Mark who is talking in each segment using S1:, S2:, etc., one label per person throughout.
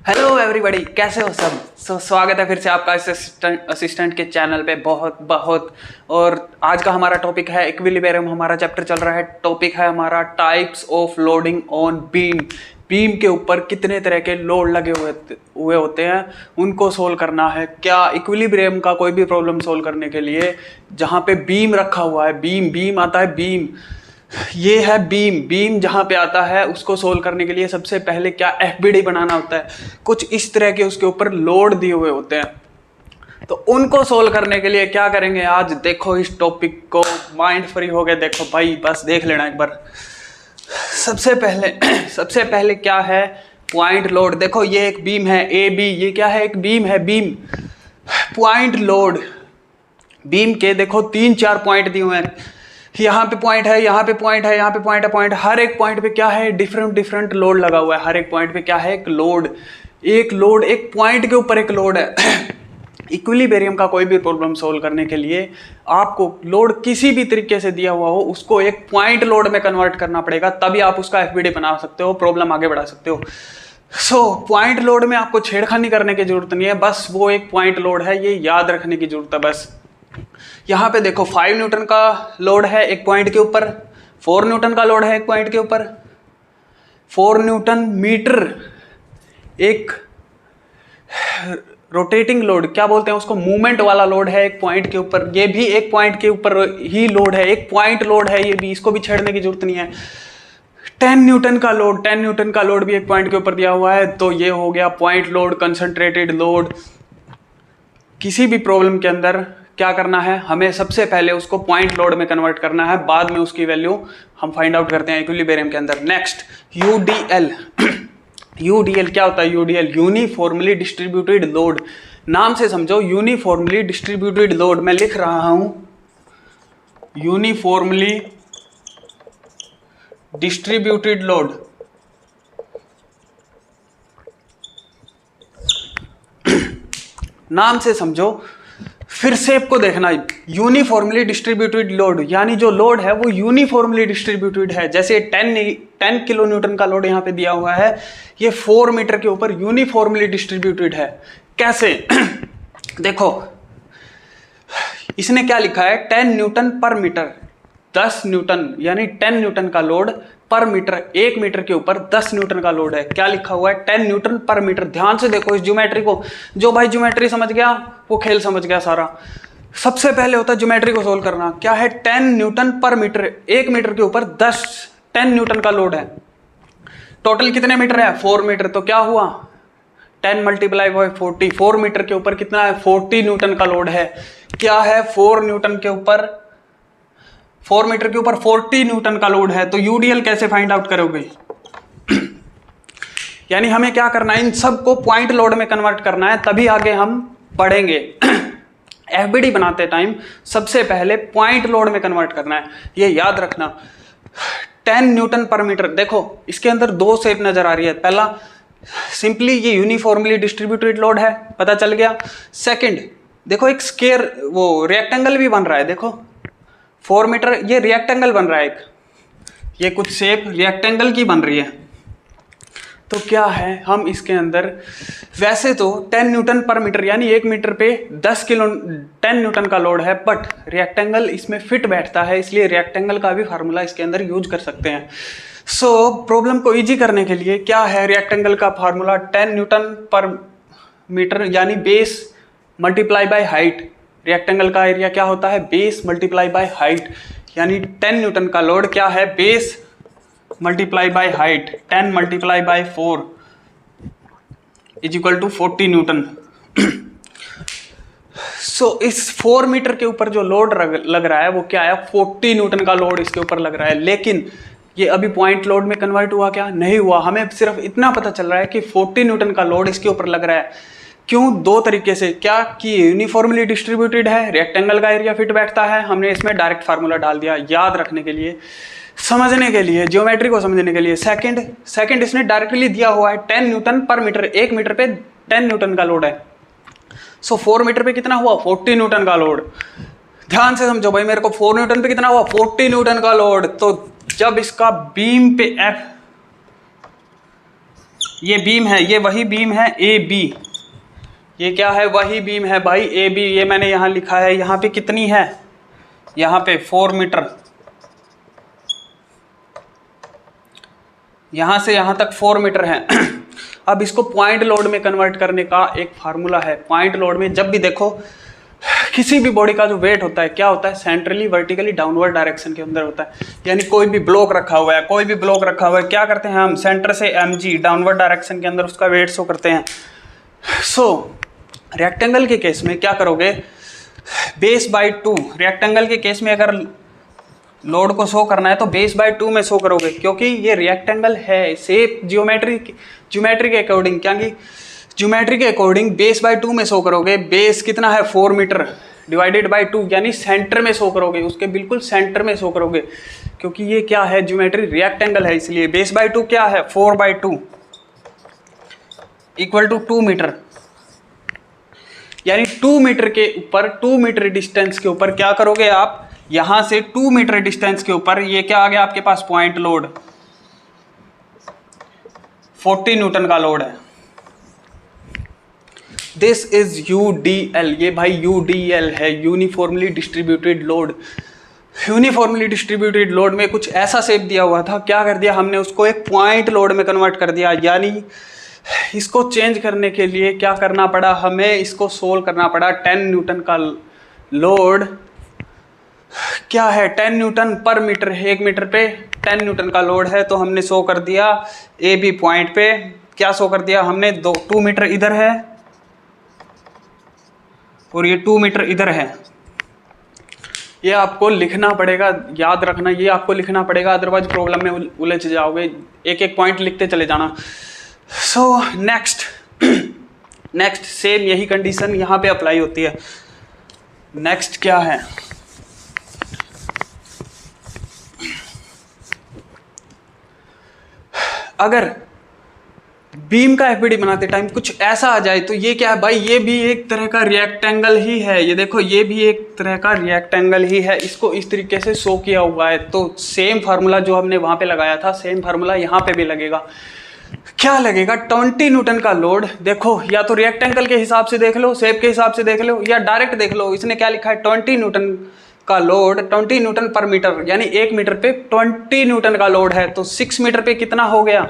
S1: Hello everybody, कैसे हो सब। स्वागत है फिर से आपका असिस्टेंट के चैनल पे बहुत। और आज का हमारा टॉपिक है इक्विलिब्रियम। हमारा चैप्टर चल रहा है, टॉपिक है हमारा types of loading on beam. Beam के ऊपर कितने तरह के लोड लगे हुए होते हैं, उनको सोल्व करना है। क्या इक्विलिब्रियम का कोई भी प्रॉब्लम सोल्व करने के लिए जहाँ पे बीम रखा हुआ है, बीम आता है, बीम ये है बीम जहां पे आता है, उसको सोल्व करने के लिए सबसे पहले क्या एफबीडी बनाना होता है। कुछ इस तरह के उसके ऊपर लोड दिए हुए होते हैं, तो उनको सोल्व करने के लिए क्या करेंगे आज। देखो इस टॉपिक को माइंड फ्री हो गए, देखो भाई बस देख लेना एक बार। सबसे पहले क्या है, पॉइंट लोड। देखो ये एक बीम है ए बी, ये क्या है, एक बीम है, बीम पॉइंट लोड। बीम के देखो 3-4 पॉइंट दिए हुए हैं, यहाँ पे पॉइंट है, यहाँ पे पॉइंट है, यहाँ पे पॉइंट है, पॉइंट। हर एक पॉइंट पे क्या है, डिफरेंट लोड लगा हुआ है। हर एक पॉइंट पे क्या है, एक लोड, एक पॉइंट के ऊपर एक लोड है। इक्विलिब्रियम का कोई भी प्रॉब्लम सोल्व करने के लिए आपको लोड किसी भी तरीके से दिया हुआ हो, उसको एक पॉइंट लोड में कन्वर्ट करना पड़ेगा, तभी आप उसका एफबीडी बना सकते हो, प्रॉब्लम आगे बढ़ा सकते हो। पॉइंट लोड में आपको छेड़खानी करने की जरूरत नहीं है, बस वो एक पॉइंट लोड है, ये याद रखने की जरूरत है बस। यहाँ पे देखो 5 न्यूटन का लोड है एक पॉइंट के ऊपर, 4 न्यूटन का लोड है एक पॉइंट के ऊपर, 4 न्यूटन मीटर एक रोटेटिंग लोड, क्या बोलते हैं उसको, मूवमेंट वाला लोड है एक पॉइंट के ऊपर। ये भी एक पॉइंट के ऊपर ही लोड है, एक पॉइंट लोड है ये भी, इसको भी छेड़ने की जरूरत नहीं है। 10 न्यूटन का लोड, 10 न्यूटन का लोड भी एक पॉइंट के ऊपर दिया हुआ है, तो ये हो गया पॉइंट लोड, कंसंट्रेटेड लोड। किसी भी प्रॉब्लम के अंदर क्या करना है, हमें सबसे पहले उसको पॉइंट लोड में कन्वर्ट करना है, बाद में उसकी वैल्यू हम फाइंड आउट करते हैं इक्विलिब्रियम के अंदर। Next UDL. यूडीएल क्या होता है, यूडीएल यूनिफॉर्मली डिस्ट्रीब्यूटेड लोड। नाम से समझो, यूनिफॉर्मली डिस्ट्रीब्यूटेड लोड। मैं लिख रहा हूं यूनिफॉर्मली डिस्ट्रीब्यूटेड लोड। नाम से समझो, फिर से आपको देखना, यूनिफॉर्मली डिस्ट्रीब्यूटेड लोड, यानी जो लोड है वो यूनिफॉर्मली डिस्ट्रीब्यूटेड है। जैसे 10 किलो न्यूटन का लोड यहाँ पे दिया हुआ है, ये 4 मीटर के ऊपर यूनिफॉर्मली डिस्ट्रीब्यूटेड है। कैसे देखो, इसने क्या लिखा है, 10 न्यूटन पर मीटर, 10 न्यूटन यानी 10 न्यूटन का लोड पर मीटर, 1 मीटर के ऊपर 10 न्यूटन का लोड है। क्या लिखा हुआ है, 10 न्यूटन पर मीटर। ध्यान से देखो इस ज्योमेट्री को, जो भाई ज्योमेट्री समझ गया वो खेल समझ गया सारा। सबसे पहले होता है ज्योमेट्री को सोल्व करना। क्या है, 10 न्यूटन पर मीटर, 1 मीटर के ऊपर 10 न्यूटन का लोड है। टोटल कितने मीटर है, 4 मीटर। तो क्या हुआ, 10 मल्टीप्लाई बाय 40, 4 मीटर के ऊपर कितना है, 40 न्यूटन का लोड है। क्या है, 4 न्यूटन के ऊपर, 4 मीटर के ऊपर 40 न्यूटन का लोड है। तो यूडीएल कैसे फाइंड आउट करोगे, यानी हमें क्या करना है, इन सबको पॉइंट लोड में कन्वर्ट करना है, तभी आगे हम बढ़ेंगे। एफबीडी बनाते टाइम सबसे पहले पॉइंट लोड में कन्वर्ट करना है, ये याद रखना। 10 न्यूटन पर मीटर। देखो इसके अंदर 2 शेप नजर आ रही है। पहला सिंपली ये यूनिफॉर्मली डिस्ट्रीब्यूटेड लोड है, पता चल गया। सेकंड देखो, एक स्क्वायर वो रेक्टेंगल भी बन रहा है। देखो 4 मीटर ये रेक्टेंगल बन रहा है, एक ये कुछ शेप रेक्टेंगल की बन रही है। तो क्या है, हम इसके अंदर वैसे तो 10 न्यूटन पर मीटर यानी 1 मीटर पे 10 न्यूटन का लोड है, बट रेक्टेंगल इसमें फिट बैठता है, इसलिए रेक्टेंगल का भी फार्मूला इसके अंदर यूज कर सकते हैं। प्रॉब्लम को इजी करने के लिए क्या है, रेक्टेंगल का फार्मूला 10 न्यूटन पर मीटर यानी base multiply by height. Rectangle का एरिया क्या होता है, बेस मल्टीप्लाई बाय हाइट, यानी 10 न्यूटन का लोड क्या है, base multiply by height, 10 multiply by 4 is equal to 40 newton. इस 4 मीटर के ऊपर जो लोड लग रहा है वो क्या है, 40 न्यूटन का लोड इसके ऊपर लग रहा है। लेकिन ये अभी पॉइंट लोड में कन्वर्ट हुआ क्या, नहीं हुआ। हमें सिर्फ इतना पता चल रहा है कि 40 न्यूटन का लोड इसके ऊपर लग रहा है। क्यों, 2 तरीके से। क्या कि यूनिफॉर्मली डिस्ट्रीब्यूटेड है, रेक्टेंगल का एरिया फिट बैठता है, हमने इसमें डायरेक्ट फार्मूला डाल दिया, याद रखने के लिए, समझने के लिए, ज्योमेट्री को समझने के लिए। सेकंड इसने डायरेक्टली दिया हुआ है 10 न्यूटन पर मीटर, 1 मीटर पे 10 न्यूटन का लोड है। 4 मीटर पे कितना हुआ, 40 न्यूटन का लोड। ध्यान से समझो भाई, मेरे को 4 न्यूटन पे कितना हुआ, 40 न्यूटन का लोड। तो जब इसका बीम पे ये बीम है, ये वही बीम है ए बी, ये क्या है, वही बीम है भाई ए बी। ये मैंने यहाँ लिखा है, यहाँ पे कितनी है, यहाँ पे 4 मीटर, यहाँ से यहाँ तक 4 मीटर है। अब इसको पॉइंट लोड में कन्वर्ट करने का एक फार्मूला है। पॉइंट लोड में जब भी देखो किसी भी बॉडी का जो वेट होता है क्या होता है, सेंट्रली वर्टिकली डाउनवर्ड डायरेक्शन के अंदर होता है। यानी कोई भी ब्लॉक रखा हुआ है, कोई भी ब्लॉक रखा हुआ है, क्या करते हैं हम, सेंटर से mg डाउनवर्ड डायरेक्शन के अंदर उसका वेट शो करते हैं। सो रेक्टेंगल के केस में क्या करोगे, बेस बाई 2, रेक्टेंगल के केस में अगर लोड को शो करना है तो बेस बाई 2 में शो करोगे, क्योंकि ये रेक्टेंगल है। शेप ज्योमेट्री के अकॉर्डिंग, क्या कि ज्योमेट्री के अकॉर्डिंग बेस बाई 2 में शो करोगे। बेस कितना है 4 मीटर डिवाइडेड बाई 2, यानी सेंटर में शो करोगे, उसके बिल्कुल सेंटर में शो करोगे, क्योंकि ये क्या है, ज्योमेट्री रेक्टेंगल है, इसलिए बेस बाई 2 क्या है 4/2 इक्वल टू 2 मीटर। यानी 2 मीटर के ऊपर, 2 मीटर डिस्टेंस के ऊपर क्या करोगे आप, यहां से 2 मीटर डिस्टेंस के ऊपर ये क्या आ गया आपके पास, पॉइंट लोड 40 न्यूटन का लोड है। दिस इज UDL, ये भाई UDL है, uniformly distributed load. Uniformly distributed load में कुछ ऐसा शेप दिया हुआ था, क्या कर दिया हमने, उसको एक पॉइंट लोड में कन्वर्ट कर दिया। यानी इसको चेंज करने के लिए क्या करना पड़ा हमें, इसको सोल्व करना पड़ा। 10 न्यूटन का लोड क्या है, 10 न्यूटन पर मीटर है, 1 मीटर पे 10 न्यूटन का लोड है। तो हमने शो कर दिया ए बी पॉइंट पे, क्या शो कर दिया हमने, 2 मीटर इधर है और ये 2 मीटर इधर है। ये आपको लिखना पड़ेगा, याद रखना, ये आपको लिखना पड़ेगा, अदरवाइज प्रॉब्लम में उलझ जाओगे। एक एक पॉइंट लिखते चले जाना। सो नेक्स्ट सेम यही कंडीशन यहाँ पे अप्लाई होती है। नेक्स्ट क्या है, अगर बीम का एफबीडी बनाते टाइम कुछ ऐसा आ जाए तो ये क्या है भाई, ये भी एक तरह का रिएक्टेंगल ही है। ये देखो, ये भी एक तरह का रिएक्टेंगल ही है, इसको इस तरीके से शो किया हुआ है। तो सेम फार्मूला जो हमने वहां पे लगाया था, सेम फार्मूला यहाँ पे भी लगेगा। क्या लगेगा, 20 न्यूटन का लोड। देखो, या तो रिएक्टेंगल के हिसाब से देख लो, शेप के हिसाब से देख लो, या डायरेक्ट देख लो। इसने क्या लिखा है, 20 न्यूटन का लोड, 20 न्यूटन पर मीटर, यानी 1 मीटर पे 20 न्यूटन का लोड है। तो 6 मीटर पे कितना हो गया,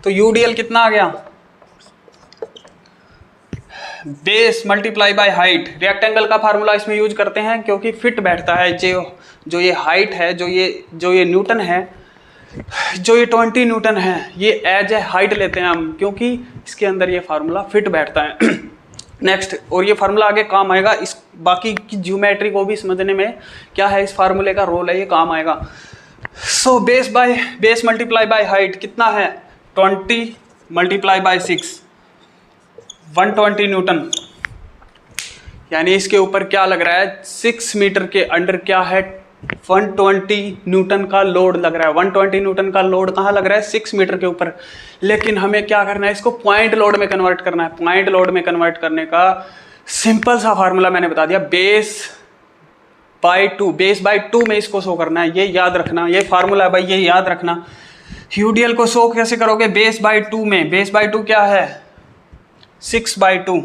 S1: तो UDL कितना आ गया, बेस मल्टीप्लाई बाय हाइट। रिएक्टेंगल का फार्मूला इसमें यूज करते हैं क्योंकि फिट बैठता है। जो ये हाइट है, जो ये न्यूटन है, जो ये 20 न्यूटन है, ये एज ए हाइट लेते हैं हम, क्योंकि इसके अंदर ये फार्मूला फिट बैठता है। नेक्स्ट, और ये फार्मूला आगे काम आएगा, इस बाकी की ज्योमेट्री को भी समझने में क्या है इस फार्मूले का रोल है, ये काम आएगा। So base multiply by height कितना है, 20 मल्टीप्लाई बाय 6, 120 न्यूटन। यानी इसके ऊपर क्या लग रहा है, 6 मीटर के अंडर क्या है, 120 न्यूटन का लोड लग रहा है। 120 न्यूटन का लोड कहाँ लग रहा है, 6 मीटर के ऊपर। लेकिन हमें क्या करना है, इसको पॉइंट लोड में कन्वर्ट करना है। पॉइंट लोड में कन्वर्ट करने का सिंपल सा फार्मूला मैंने बता दिया, बेस बाय 2 में इसको शो करना है। ये याद रखना, ये फार्मूला है भाई, ये याद रखना। UDL को शो कैसे करोगे, बेस बाय 2 में। बेस बाय 2 क्या है, 6/2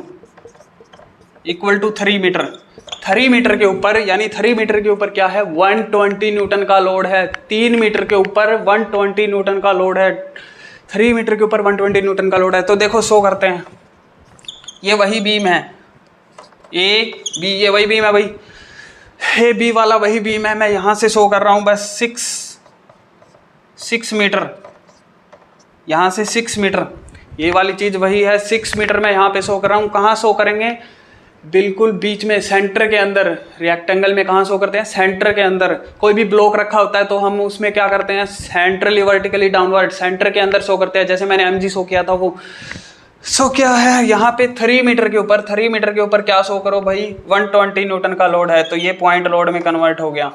S1: इक्वल टू 3 मीटर। 3 मीटर के ऊपर, यानी 3 मीटर के ऊपर क्या है, 120 न्यूटन का लोड है। 3 मीटर के ऊपर 120 न्यूटन का लोड है। 3 मीटर के ऊपर 120 न्यूटन का लोड है। तो देखो शो करते हैं, ये वही बीम है ए बी, ये वही बीम है भाई, ए बी वाला वही बीम है। मैं यहाँ से शो कर रहा हूँ बस 6 मीटर, यहाँ से 6 मीटर, ये वाली चीज़ वही है। 6 मीटर में यहाँ पे शो कर रहा हूँ। कहाँ शो करेंगे, बिल्कुल बीच में, सेंटर के अंदर। रिएक्टेंगल में कहाँ शो करते हैं, सेंटर के अंदर। कोई भी ब्लॉक रखा होता है तो हम उसमें क्या करते हैं, सेंट्रली वर्टिकली डाउनवर्ड, सेंटर के अंदर शो करते हैं। जैसे मैंने MG शो किया था वो। सो क्या है यहाँ पे 3 मीटर के ऊपर, 3 मीटर के ऊपर क्या शो करो भाई, 120 न्यूटन का लोड है। तो ये पॉइंट लोड में कन्वर्ट हो गया।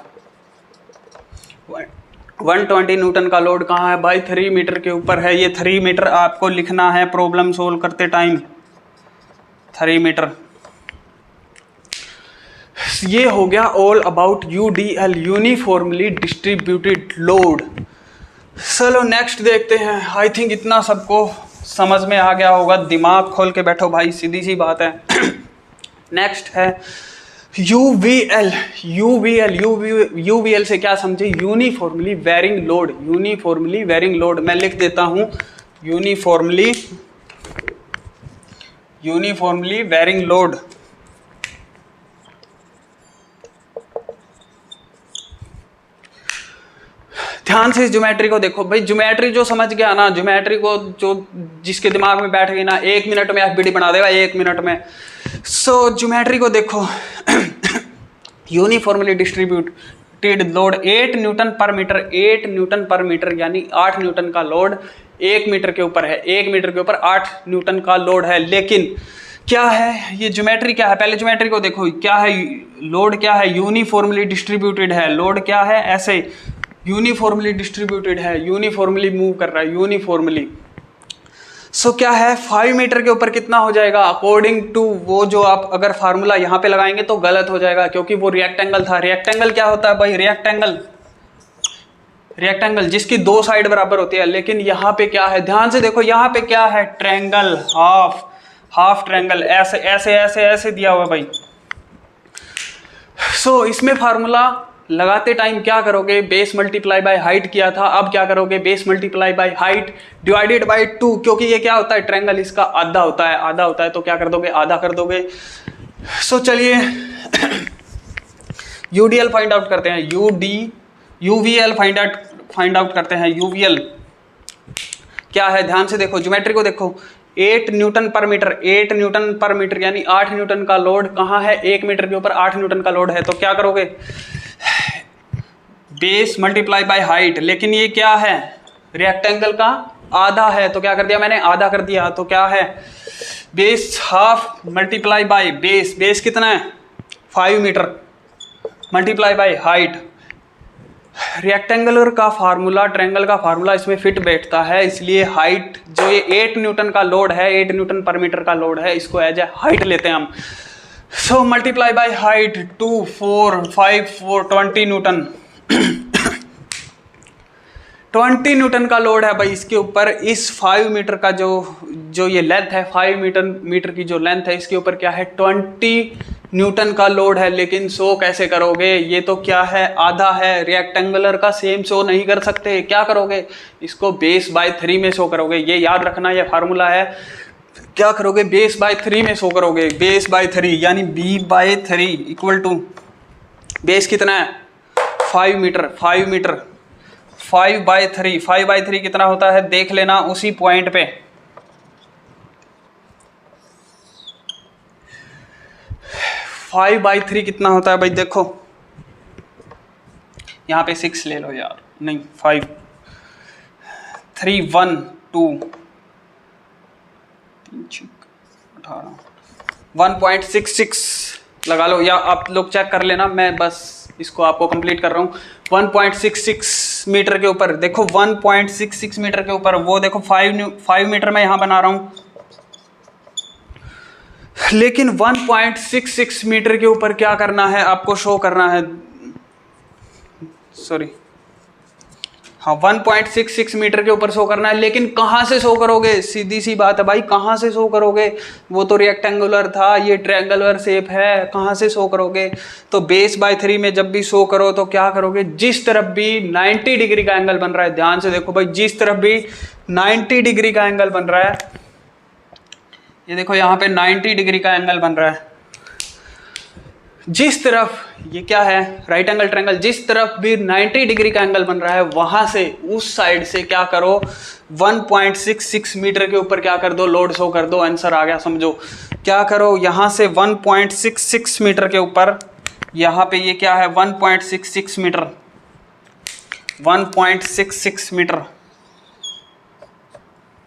S1: 120 न्यूटन का लोड कहाँ है भाई, 3 मीटर के ऊपर है। ये 3 मीटर आपको लिखना है प्रॉब्लम सोल्व करते टाइम, 3 मीटर। ये हो गया all about UDL, uniformly distributed load. चलो नेक्स्ट देखते हैं। आई थिंक इतना सबको समझ में आ गया होगा, दिमाग खोल के बैठो भाई, सीधी सी बात है। नेक्स्ट है यूवीएल। यूवीएल से क्या समझे? Uniformly varying load. Uniformly varying load मैं लिख देता हूं, यूनिफॉर्मली वेरिंग लोड। ध्यान से इस ज्योमेट्री को देखो भाई, ज्योमेट्री जो समझ गया ना, ज्योमेट्री को जो जिसके दिमाग में बैठ गई ना, 1 मिनट में एफबीडी बना देगा, 1 मिनट में। सो ज्योमेट्री को देखो, यूनिफॉर्मली डिस्ट्रीब्यूटेड लोड 8 न्यूटन पर मीटर, 8 न्यूटन पर मीटर यानी 8 न्यूटन का लोड 1 मीटर के ऊपर है, 1 मीटर के ऊपर 8 न्यूटन का लोड है। लेकिन क्या है ये ज्योमेट्री, क्या है? पहले ज्योमेट्री को देखो, क्या है लोड, क्या है? यूनिफॉर्मली डिस्ट्रीब्यूटेड है। लोड क्या है? ऐसे यूनिफॉर्मली डिस्ट्रीब्यूटेड है, यूनिफॉर्मली मूव कर रहा है, यूनिफॉर्मली। सो क्या है, 5 मीटर के ऊपर कितना हो जाएगा? अकॉर्डिंग टू वो जो आप अगर फार्मूला यहाँ पे लगाएंगे तो गलत हो जाएगा, क्योंकि वो रिएक्टेंगल था। रिएक्टेंगल क्या होता है भाई? रिएक्टेंगल जिसकी 2 साइड बराबर होती है। लेकिन यहाँ पे क्या है? ध्यान से देखो, यहाँ पे क्या है? ट्रायंगल, हाफ ट्रायंगल, ऐसे ऐसे ऐसे ऐसे दिया हुआ भाई। सो इसमें फार्मूला लगाते टाइम क्या करोगे? बेस मल्टीप्लाई बाय हाइट किया था, अब क्या करोगे? Base multiply by height divided by 2, क्योंकि ये क्या होता है? ट्रायंगल इसका आधा होता है, आधा होता है, तो क्या कर दोगे? आधा कर दोगे। सो चलिए यूडीएल फाइंड आउट करते हैं, यूवीएल फाइंड आउट करते हैं। यूवीएल क्या है? ध्यान से देखो, ज्योमेट्री को देखो, 8 न्यूटन पर मीटर, 8 न्यूटन पर मीटर यानी 8 न्यूटन का लोड कहाँ है? 1 मीटर के ऊपर 8 न्यूटन का लोड है, तो क्या करोगे? Base multiply by height. लेकिन ये क्या है? रेक्टेंगल का आधा है, तो क्या कर दिया मैंने? आधा कर दिया। तो क्या है? Base half multiply by base, base कितना है? 5 metre multiply by height. Rectangular का फार्मूला, ट्रायंगल का फार्मूला इसमें फिट बैठता है, इसलिए हाइट जो ये 8 न्यूटन का लोड है, 8 न्यूटन पर मीटर का लोड है, इसको एज ए हाइट लेते हैं हम। So multiply by height 2 4 5 4 20 Newton 20 newton का लोड है भाई इसके ऊपर। इस 5 मीटर का जो ये लेंथ है, 5 मीटर की जो लेंथ है, इसके ऊपर क्या है? 20 न्यूटन का लोड है। लेकिन शो कैसे करोगे? ये तो क्या है? आधा है। रेक्टेंगुलर का सेम शो नहीं कर सकते, क्या करोगे? इसको बेस बाय 3 में शो करोगे। ये याद रखना, ये फार्मूला है। क्या करोगे? बेस बाय 3 में शो करोगे। बेस बाय 3 यानी b/3 इक्वल टू बेस कितना है? 5 मीटर। 5/3 5/3 कितना होता है? देख लेना उसी पॉइंट पे। 5/3 कितना होता है भाई? देखो यहाँ पे 6 ले लो यार, नहीं 5 3 1 2 18 1.66 लगा लो, या आप लोग चेक कर लेना, मैं बस इसको आपको कंप्लीट कर रहा हूँ। 1.66 मीटर के ऊपर देखो, 1.66 मीटर के ऊपर वो देखो 5 मीटर में यहाँ बना रहा हूँ, लेकिन 1.66 मीटर के ऊपर क्या करना है आपको? शो करना है, सॉरी हाँ 1.66 मीटर के ऊपर शो करना है। लेकिन कहाँ से शो करोगे? सीधी सी बात है भाई, कहाँ से शो करोगे? वो तो रेक्टेंगुलर था, ये ट्रायंगुलर शेप है, कहाँ से शो करोगे? तो बेस बाय 3 में जब भी शो करो तो क्या करोगे? जिस तरफ भी 90 डिग्री का एंगल बन रहा है, ध्यान से देखो भाई, जिस तरफ भी 90 डिग्री का एंगल बन रहा है, ये देखो यहाँ पे 90 डिग्री का एंगल बन रहा है, जिस तरफ ये क्या है? राइट एंगल ट्रायंगल, जिस तरफ भी 90 डिग्री का एंगल बन रहा है वहां से, उस साइड से क्या करो? 1.66 मीटर के ऊपर क्या कर दो? लोड शो कर दो। आंसर आ गया, समझो। क्या करो? यहां से 1.66 मीटर के ऊपर, यहां पे ये क्या है? 1.66 मीटर 1.66 मीटर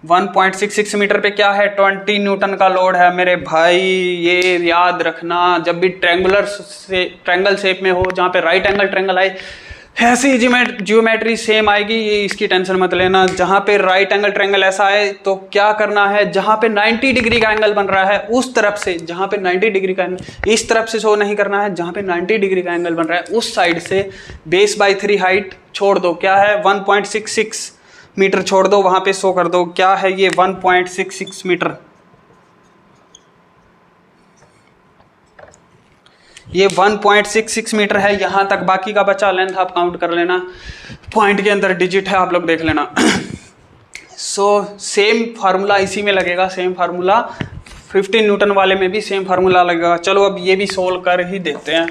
S1: 1.66 मीटर पे क्या है? 20 न्यूटन का लोड है मेरे भाई। ये याद रखना, जब भी ट्रायंगल शेप में हो, जहाँ पे राइट एंगल ट्रायंगल आए, ऐसी ज्योमेट्री सेम आएगी, ये इसकी टेंशन मत लेना। जहाँ पे राइट एंगल ट्रायंगल ऐसा आए तो क्या करना है? जहाँ पे 90 डिग्री का एंगल बन रहा है उस तरफ से, जहाँ पे 90 डिग्री का एंगल, इस तरफ से शो नहीं करना है, जहाँ पे 90 डिग्री का एंगल बन रहा है उस साइड से बेस बाय 3 हाइट छोड़ दो। क्या है? 1.66 मीटर छोड़ दो, वहाँ पे शो कर दो क्या है ये 1.66 मीटर। ये 1.66 मीटर है यहाँ तक, बाकी का बचा लेंथ आप काउंट कर लेना, पॉइंट के अंदर डिजिट है आप लोग देख लेना। सो सेम फार्मूला इसी में लगेगा, सेम फार्मूला 15 न्यूटन वाले में भी सेम फार्मूला लगेगा। चलो अब ये भी सोल्व कर ही देते हैं।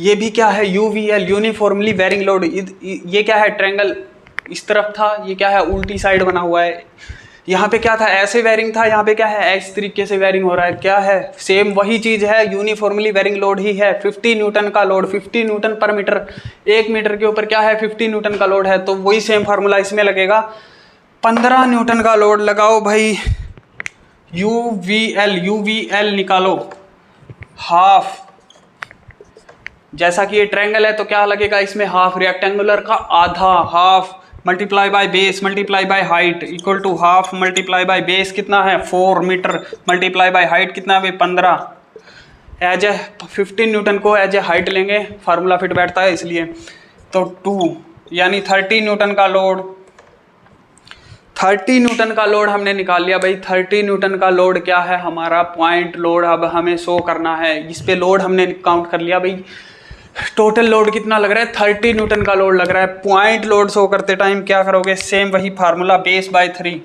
S1: ये भी क्या है, यूवीएल यूनिफॉर्मली वेरिंग लोड। ये क्या है, ट्रायंगल इस तरफ था, ये क्या है उल्टी साइड बना हुआ है। यहाँ पे क्या था, ऐसे वेरिंग था, यहाँ पे क्या है इस तरीके से वेरिंग हो रहा है। क्या है, सेम वही चीज़ है, यूनिफॉर्मली वेरिंग लोड ही है। 50 न्यूटन का लोड, 50 न्यूटन पर मीटर, 1 मीटर के ऊपर क्या है 50 न्यूटन का लोड है, तो वही सेम फार्मूला इसमें लगेगा। 15 न्यूटन का लोड लगाओ भाई, यूवीएल निकालो हाफ। जैसा कि ये ट्रायंगल है तो क्या लगेगा इसमें हाफ, रेक्टेंगुलर का आधा, half multiply by base multiply by height equal to half multiply by base कितना है 4 मीटर मल्टीप्लाई बाय हाइट कितना है 15। एज ए 15 न्यूटन को एज ए हाइट लेंगे, फार्मूला फिट बैठता है इसलिए। तो 2 यानी 30 न्यूटन का लोड, 30 न्यूटन का लोड हमने निकाल लिया भाई। 30 न्यूटन का लोड क्या है हमारा पॉइंट लोड, अब हमें शो करना है। इस पे लोड हमने काउंट कर लिया भाई, टोटल लोड कितना लग रहा है 30 न्यूटन का लोड लग रहा है। पॉइंट लोड शो करते टाइम क्या करोगे, सेम वही formula base by 3,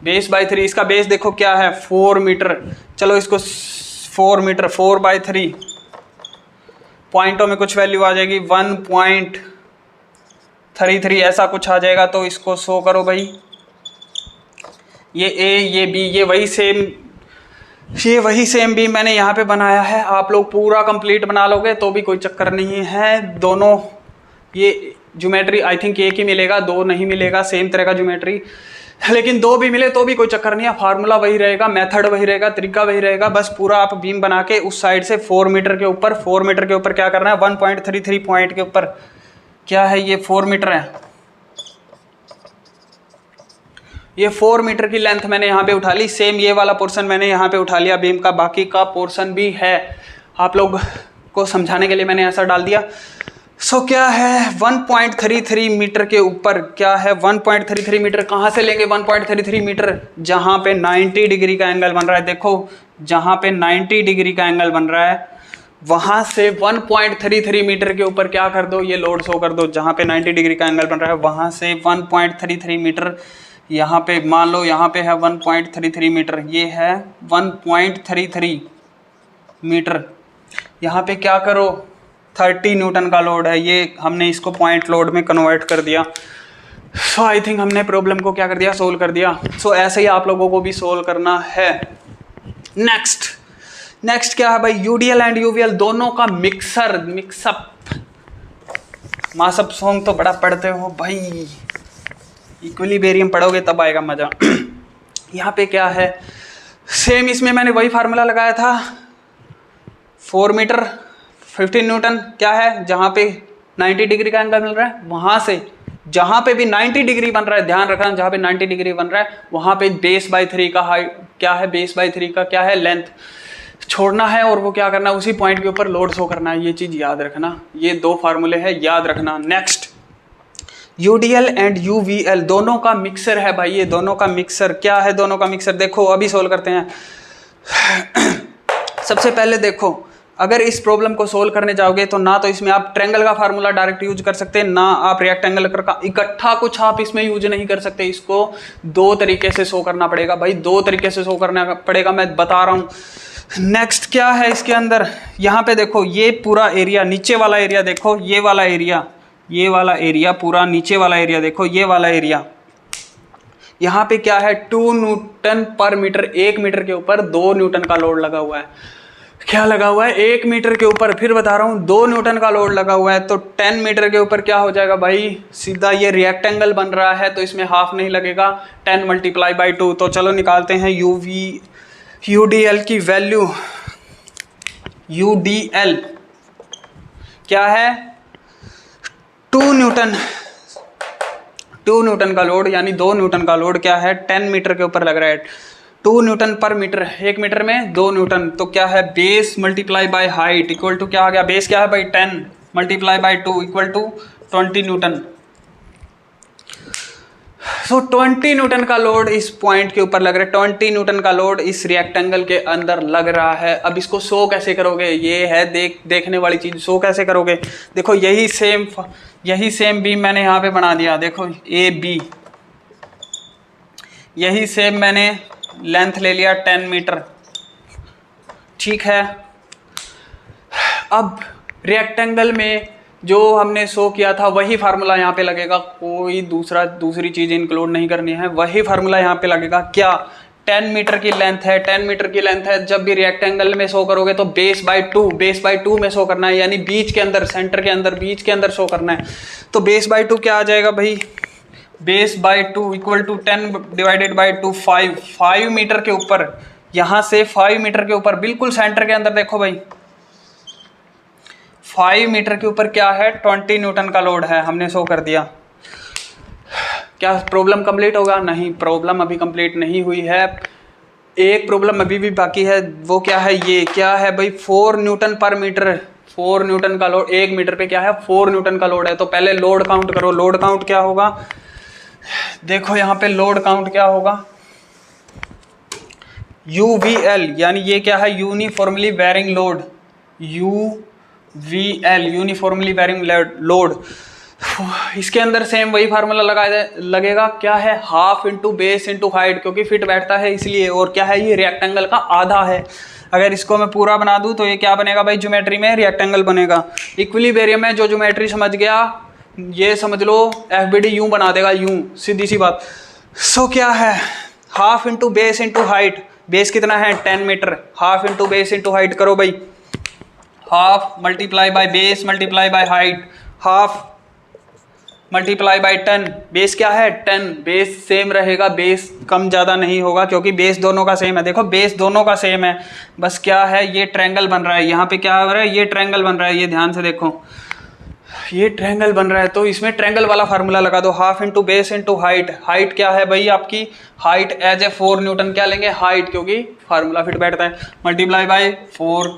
S1: base by 3। इसका बेस देखो क्या है 4 मीटर, चलो इसको 4 मीटर 4/3, पॉइंटों में कुछ वैल्यू आ जाएगी 1.33 ऐसा कुछ आ जाएगा। तो इसको शो करो भाई, ये ए ये बी, ये वही सेम बीम मैंने यहाँ पे बनाया है। आप लोग पूरा कंप्लीट बना लोगे तो भी कोई चक्कर नहीं है। दोनों ये ज्योमेट्री आई थिंक एक ही मिलेगा, 2 नहीं मिलेगा, सेम तरह का ज्योमेट्री, लेकिन 2 भी मिले तो भी कोई चक्कर नहीं है। फार्मूला वही रहेगा, मेथड वही रहेगा, तरीका वही रहेगा। बस पूरा आप बीम बना के उस साइड से 4 मीटर के ऊपर, 4 मीटर के ऊपर क्या करना है 1.33 पॉइंट के ऊपर क्या है ये 4 मीटर है। ये 4 मीटर की लेंथ मैंने यहाँ पे उठा ली। सेम ये वाला पोर्शन मैंने यहाँ पे उठा लिया बीम का, बाकी का पोर्शन भी है, आप लोग को समझाने के लिए मैंने ऐसा डाल दिया। सो क्या है 1.33 मीटर के ऊपर क्या है 1.33 मीटर कहाँ से लेंगे 1.33 मीटर, जहाँ पे 90 डिग्री का एंगल बन रहा है। देखो जहाँ पे 90 डिग्री का एंगल बन रहा है वहाँ से 1.33 मीटर के ऊपर क्या कर दो, ये लोड शो कर दो। जहाँ पे 90 डिग्री का एंगल बन रहा है वहाँ से 1.33 मीटर, यहाँ पे मान लो यहाँ पे है 1.33 मीटर, ये है 1.33 मीटर। यहाँ पे क्या करो 30 न्यूटन का लोड है, ये हमने इसको पॉइंट लोड में कन्वर्ट कर दिया। सो आई थिंक हमने प्रॉब्लम को क्या कर दिया, सोल्व कर दिया। सो ऐसे ही आप लोगों को भी सोल्व करना है। नेक्स्ट क्या है भाई, यूडीएल एंड यूवीएल दोनों का मिक्सअप। मासअप सॉन्ग तो बड़ा पढ़ते हो भाई, इक्विलिब्रियम पढ़ोगे तब आएगा मज़ा। यहाँ पे क्या है सेम, इसमें मैंने वही फार्मूला लगाया था 4 मीटर 15 न्यूटन क्या है, जहाँ पे 90 डिग्री का एंगल मिल रहा है वहाँ से जहाँ पे भी 90 डिग्री बन रहा है, ध्यान रखना जहाँ पे 90 डिग्री बन रहा है वहाँ पे बेस बाय 3 का हाइट क्या है, बेस बाय 3 का क्या है लेंथ छोड़ना है, और वो क्या करना है उसी पॉइंट के ऊपर लोड शो करना है। ये चीज़ याद रखना, ये 2 फार्मूले हैं याद रखना। नेक्स्ट यूडीएल एंड यूवीएल दोनों का मिक्सर है भाई, ये दोनों का मिक्सर क्या है, दोनों का मिक्सर देखो अभी सोल्व करते हैं। सबसे पहले देखो अगर इस प्रॉब्लम को सोल्व करने जाओगे तो ना तो इसमें आप ट्रायंगल का फार्मूला डायरेक्ट यूज कर सकते हैं, ना आप रेक्टेंगल का इकट्ठा कुछ आप इसमें यूज नहीं कर सकते। इसको 2 तरीके से शो करना पड़ेगा भाई, 2 तरीके से शो करना पड़ेगा, मैं बता रहा हूँ। नेक्स्ट क्या है इसके अंदर, यहाँ पे देखो ये पूरा एरिया, नीचे वाला एरिया देखो, ये वाला एरिया पूरा नीचे वाला एरिया देखो, ये वाला एरिया यहाँ पे क्या है 2 न्यूटन पर मीटर, 1 मीटर के ऊपर 2 न्यूटन का लोड लगा हुआ है। क्या लगा हुआ है 1 मीटर के ऊपर, फिर बता रहा हूँ 2 न्यूटन का लोड लगा हुआ है। तो 10 मीटर के ऊपर क्या हो जाएगा भाई, सीधा ये रेक्टेंगल बन रहा है तो इसमें हाफ नहीं लगेगा, 10 मल्टीप्लाई बाई 2। तो चलो निकालते हैं यूडीएल की वैल्यू। यूडीएल क्या है 2 न्यूटन का लोड, यानी 2 न्यूटन का लोड क्या है 10 मीटर के ऊपर लग रहा है। 2 न्यूटन पर मीटर, 1 मीटर में 2 न्यूटन, तो क्या है base multiply by height equal to क्या आ गया, बेस क्या है भाई 10, multiply by 2 equal to 20 newton. So 20 newton का लोड इस पॉइंट के ऊपर लग रहा है, 20 न्यूटन का लोड इस रिएक्टेंगल के अंदर लग रहा है। अब इसको शो कैसे करोगे, ये है देखने वाली चीज। शो कैसे करोगे, देखो यही सेम बीम मैंने यहाँ पे बना दिया, देखो ए बी, यही सेम मैंने लेंथ ले लिया 10 मीटर, ठीक है। अब रिएक्टेंगल में जो हमने शो किया था वही फार्मूला यहाँ पे लगेगा, कोई दूसरी चीज़ इंक्लूड नहीं करनी है, वही फार्मूला यहाँ पे लगेगा। क्या, 10 मीटर की लेंथ है, 10 मीटर की लेंथ है। जब भी रिएक्टेंगल में शो करोगे तो बेस बाय 2 में शो करना है, यानी बीच के अंदर, सेंटर के अंदर, बीच के अंदर शो करना है। तो बेस बाय 2 क्या आ जाएगा भाई, base by 2 equal to 10 divided by 2 5 metre के ऊपर, यहाँ से 5 मीटर के ऊपर बिल्कुल सेंटर के अंदर देखो भाई, 5 मीटर के ऊपर क्या है, 20 न्यूटन का लोड है, हमने शो कर दिया। क्या प्रॉब्लम कंप्लीट होगा, नहीं, प्रॉब्लम अभी कंप्लीट नहीं हुई है, एक प्रॉब्लम अभी भी बाकी है। वो क्या है, ये क्या है भाई, 4 न्यूटन पर मीटर, 4 न्यूटन का लोड, 1 मीटर पे क्या है, 4 न्यूटन का लोड है। तो पहले लोड काउंट करो, लोड काउंट क्या होगा, देखो यहाँ पे लोड काउंट क्या होगा, UVL, यानी ये क्या है, uniformly varying load, UVL uniformly varying load. इसके अंदर सेम वही फार्मूला लगेगा, क्या है, half into base into height, क्योंकि फिट बैठता है इसलिए। और क्या है, ये रिएक्टेंगल का आधा है। अगर इसको मैं पूरा बना दूं तो ये क्या बनेगा भाई, ज्योमेट्री में रिएक्टेंगल बनेगा। इक्विलिब्रियम में जो ज्योमेट्री समझ गया, ये समझ लो FBD यूं बना देगा, यूं, सीधी सी बात। सो क्या है, half into base into height, base कितना है 10 metre, half into base into height करो भाई, half multiply by base multiply by height, half multiply by 10, base क्या है 10, बेस सेम रहेगा, बेस कम ज़्यादा नहीं होगा क्योंकि बेस दोनों का सेम है। देखो बेस दोनों का सेम है, बस क्या है, ये ट्रायंगल बन रहा है, यहाँ पे क्या हो रहा है, ये ट्रायंगल बन रहा है, ये ध्यान से देखो, ये ट्रायंगल बन रहा है। तो इसमें ट्रायंगल वाला फार्मूला लगा दो, half into base into height. Height क्या है भाई आपकी, हाइट एज ए 4 न्यूटन क्या लेंगे, हाइट, क्योंकि फार्मूला फिट बैठता है, मल्टीप्लाई बाय 4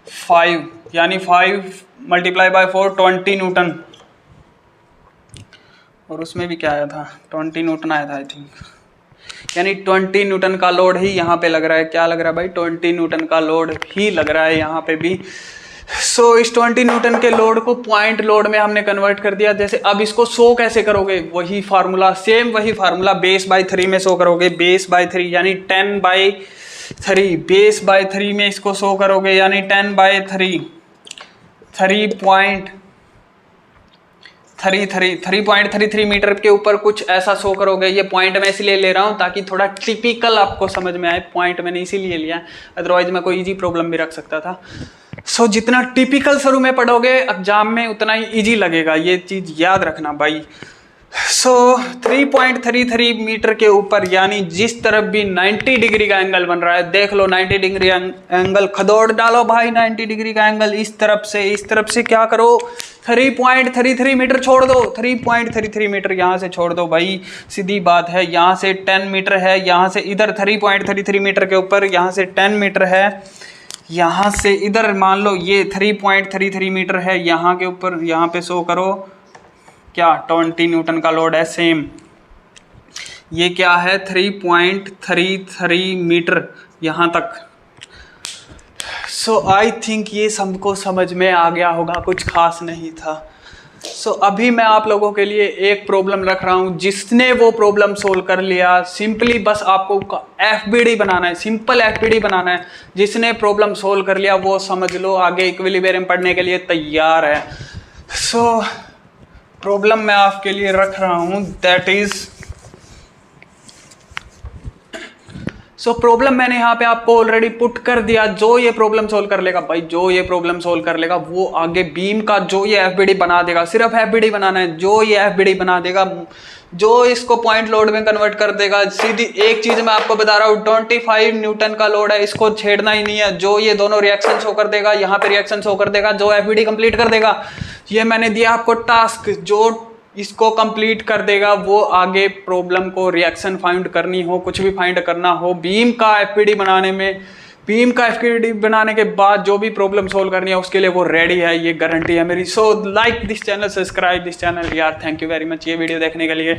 S1: 5, यानी 5 मल्टीप्लाई बाय 4 20 न्यूटन। और उसमें भी क्या आया था, 20 न्यूटन आया था आई थिंक, यानी 20 न्यूटन का लोड ही यहाँ पे लग रहा है। क्या लग रहा है भाई, 20 न्यूटन का लोड ही लग रहा है यहाँ पे भी। सो इस 20 न्यूटन के लोड को पॉइंट लोड में हमने कन्वर्ट कर दिया। जैसे अब इसको शो कैसे करोगे, वही फार्मूला, सेम वही फार्मूला, बेस बाय 3 में शो करोगे, बेस बाय 3 यानी 10 बाय 3, बेस बाय 3 में इसको शो करोगे, यानी 10 बाय 3, 3.33 मीटर के ऊपर कुछ ऐसा शो करोगे। ये पॉइंट मैं इसलिए ले रहा हूँ ताकि थोड़ा टिपिकल आपको समझ में आए, पॉइंट मैंने इसीलिए लिया, अदरवाइज मैं कोई इजी प्रॉब्लम भी रख सकता था। सो जितना टिपिकल शुरू में पढ़ोगे एग्जाम में उतना ही इजी लगेगा, ये चीज़ याद रखना भाई। सो 3.33 मीटर के ऊपर, यानी जिस तरफ भी 90 डिग्री का एंगल बन रहा है, देख लो 90 डिग्री एंगल, खदोड़ डालो भाई 90 डिग्री का एंगल, इस तरफ से क्या करो, 3.33 मीटर छोड़ दो, 3.33 मीटर यहाँ से छोड़ दो भाई, सीधी बात है। यहाँ से 10 मीटर है, यहाँ से इधर 3.33 मीटर के ऊपर, यहाँ से 10 मीटर है, यहाँ से इधर मान लो ये 3.33 मीटर है, यहाँ के ऊपर, यहाँ पे शो करो क्या, 20 न्यूटन का लोड है सेम। ये क्या है 3.33 मीटर यहाँ तक। सो आई थिंक ये सबको समझ में आ गया होगा, कुछ खास नहीं था। सो अभी मैं आप लोगों के लिए एक प्रॉब्लम रख रहा हूँ, जिसने वो प्रॉब्लम सोल्व कर लिया, सिंपली बस आपको FBD बनाना है, सिंपल FBD बनाना है। जिसने प्रॉब्लम सोल्व कर लिया वो समझ लो आगे इक्विलिब्रियम पढ़ने के लिए तैयार है। सो प्रॉब्लम मैं आपके लिए रख रहा हूँ, दैट इज, सो प्रॉब्लम मैंने यहाँ पे आपको ऑलरेडी पुट कर दिया। जो ये प्रॉब्लम सोल्व कर लेगा भाई, जो ये प्रॉब्लम सोल्व कर लेगा वो आगे बीम का जो ये FBD बना देगा, सिर्फ FBD बनाना है, जो ये FBD बना देगा, जो इसको पॉइंट लोड में कन्वर्ट कर देगा। सीधी एक चीज मैं आपको बता रहा हूँ, 25 न्यूटन का लोड है, इसको छेड़ना ही नहीं है। जो ये दोनों रिएक्शन शो कर देगा, यहाँ पे रिएक्शन शो कर देगा, जो FBD कंप्लीट कर देगा, ये मैंने दिया आपको टास्क, जो इसको कंप्लीट कर देगा वो आगे प्रॉब्लम को रिएक्शन फाइंड करनी हो, कुछ भी फाइंड करना हो, बीम का FBD बनाने में बीम का एफकेडी बनाने के बाद जो भी प्रॉब्लम सोल्व करनी है उसके लिए वो रेडी है, ये गारंटी है मेरी। So like this channel, subscribe this channel यार। थैंक यू वेरी मच ये वीडियो देखने के लिए।